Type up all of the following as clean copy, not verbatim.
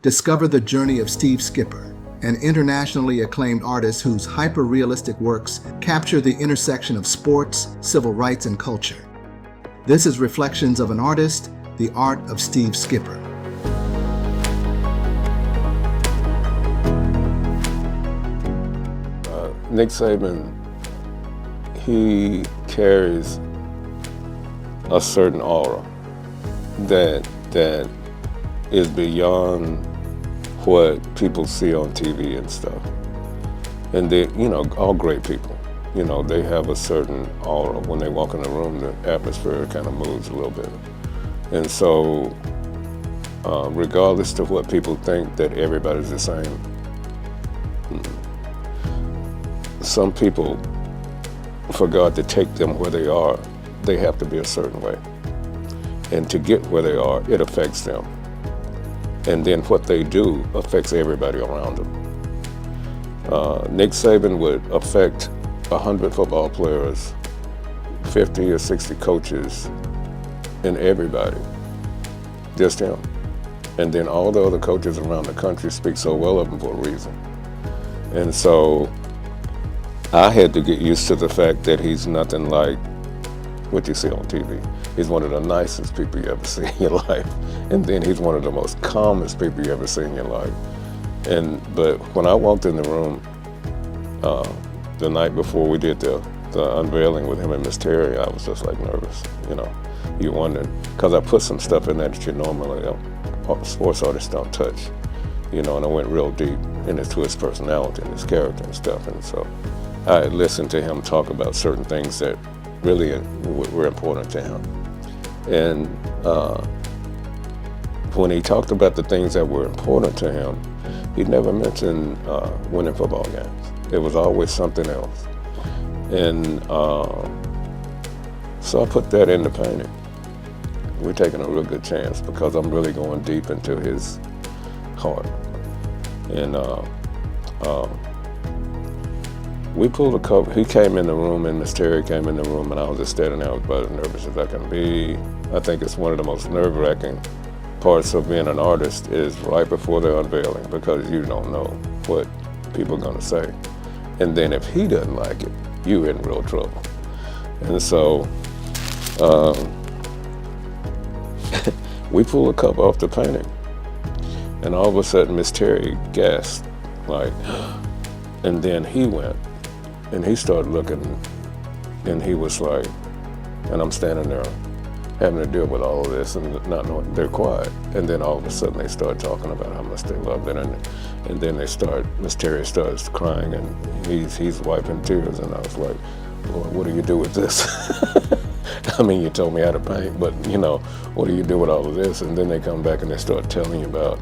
Discover the journey of Steve Skipper, an internationally acclaimed artist whose hyper-realistic works capture the intersection of sports, civil rights, and culture. This is Reflections of an Artist, the Art of Steve Skipper. Nick Saban, he carries a certain aura that is beyond what people see on TV and stuff. And they, all great people, they have a certain aura. When they walk in the room, the atmosphere kind of moves a little bit. And so, regardless of what people think that everybody's the same, some people, for God to take them where they are, they have to be a certain way. And to get where they are, it affects them. And then what they do affects everybody around them. Nick Saban would affect 100 football players, 50 or 60 coaches, and everybody, just him. And then all the other coaches around the country speak so well of him for a reason. And so I had to get used to the fact that he's nothing like what you see on TV. He's one of the nicest people you ever see in your life. And then he's one of the most calmest people you ever see in your life. But when I walked in the room the night before we did the unveiling with him and Miss Terry, I was just like nervous, You wondering, because I put some stuff in there that you normally sports artists don't touch, and I went real deep into his personality and his character and stuff. And so I listened to him talk about certain things that really were important to him. And when he talked about the things that were important to him, he never mentioned winning football games. It was always something else. And so I put that in the painting. We're taking a real good chance because I'm really going deep into his heart. And we pulled a couple. He came in the room and Miss Terry came in the room and I was just standing there. I was about as nervous as I can be. I think it's one of the most nerve-wracking parts of being an artist is right before the unveiling, because you don't know what people are gonna say. And then if he doesn't like it, you're in real trouble. And so we pulled a cup off the painting and all of a sudden Miss Terry gasped, and then he went and he started looking and he was like, and I'm standing there having to deal with all of this and not knowing, they're quiet. And then all of a sudden they start talking about how much they love it. And then Miss Terry starts crying and he's wiping tears. And I was like, Lord, what do you do with this? I mean, you told me how to paint, but what do you do with all of this? And then they come back and they start telling you about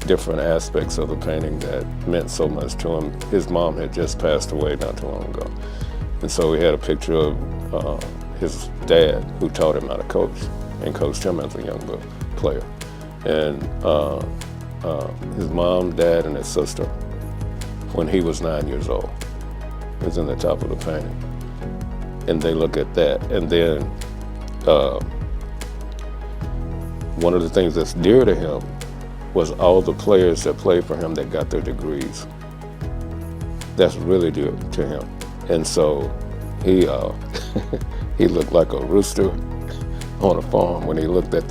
different aspects of the painting that meant so much to him. His mom had just passed away not too long ago. And so we had a picture of his dad who taught him how to coach and coached him as a young player. And his mom, dad, and his sister, when he was 9 years old, was in the top of the painting. And they look at that. And then one of the things that's dear to him was all the players that played for him that got their degrees. That's really dear to him. And so he he looked like a rooster on a farm when he looked at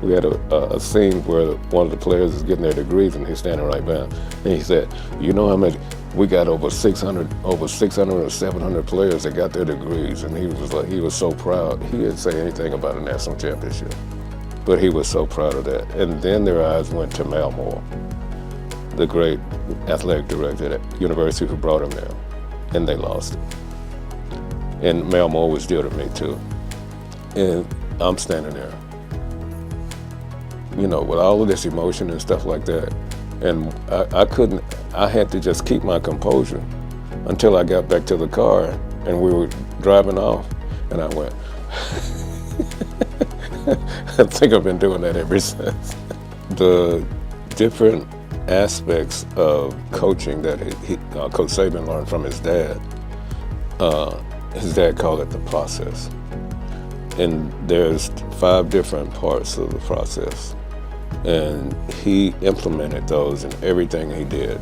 we had a scene where one of the players is getting their degrees and he's standing right by him. And he said, how many, we got over 600 or 700 players that got their degrees. And he was so proud. He didn't say anything about a national championship, but he was so proud of that. And then their eyes went to Mal Moore, the great athletic director at University who brought him there, and they lost it. And Mal Moore was dear to me too. And I'm standing there, with all of this emotion and stuff like that. And I had to just keep my composure until I got back to the car and we were driving off and I went, I think I've been doing that ever since. The different aspects of coaching that Coach Saban learned from his dad called it the process. And there's 5 different parts of the process. And he implemented those in everything he did,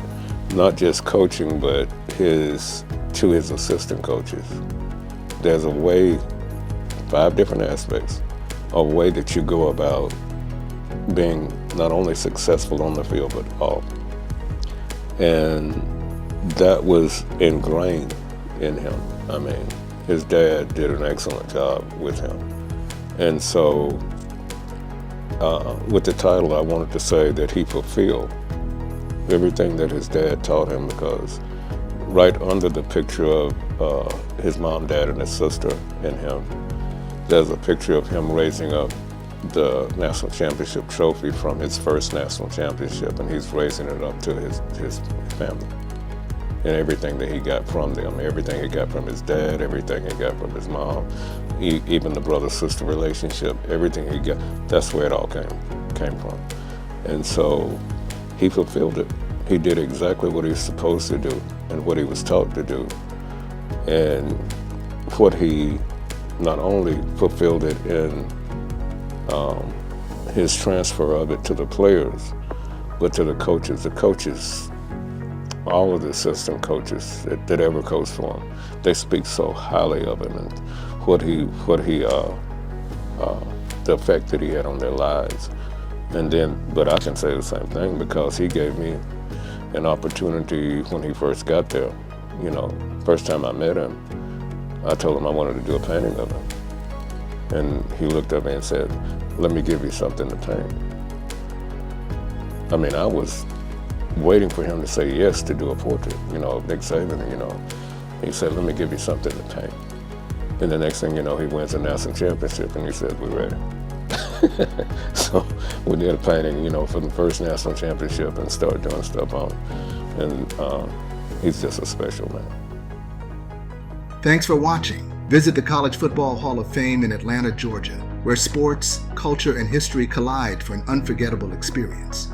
not just coaching, but to his assistant coaches. There's a way, 5 different aspects, a way that you go about being not only successful on the field, but off. And that was ingrained in him. I mean, his dad did an excellent job with him. And so with the title, I wanted to say that he fulfilled everything that his dad taught him, because right under the picture of his mom, dad, and his sister and him, there's a picture of him raising up the national championship trophy from his first national championship, and he's raising it up to his family. And everything that he got from them, everything he got from his dad, everything he got from his mom, even the brother-sister relationship, everything he got, that's where it all came from. And so he fulfilled it. He did exactly what he was supposed to do and what he was taught to do. And what he not only fulfilled it in his transfer of it to the players, but to the coaches. The coaches, all of the assistant coaches that ever coached for him, they speak so highly of him and the effect that he had on their lives. And then, but I can say the same thing, because he gave me an opportunity when he first got there. You know, first time I met him, I told him I wanted to do a painting of him. And he looked at me and said, "Let me give you something to paint." I mean, I was waiting for him to say yes to do a portrait, of Nick Saban, He said, "Let me give you something to paint." And the next thing you know, he wins a national championship, and he said, "We're ready." So we did a painting, for the first national championship, and started doing stuff on it. And he's just a special man. Thanks for watching. Visit the College Football Hall of Fame in Atlanta, Georgia, where sports, culture, and history collide for an unforgettable experience.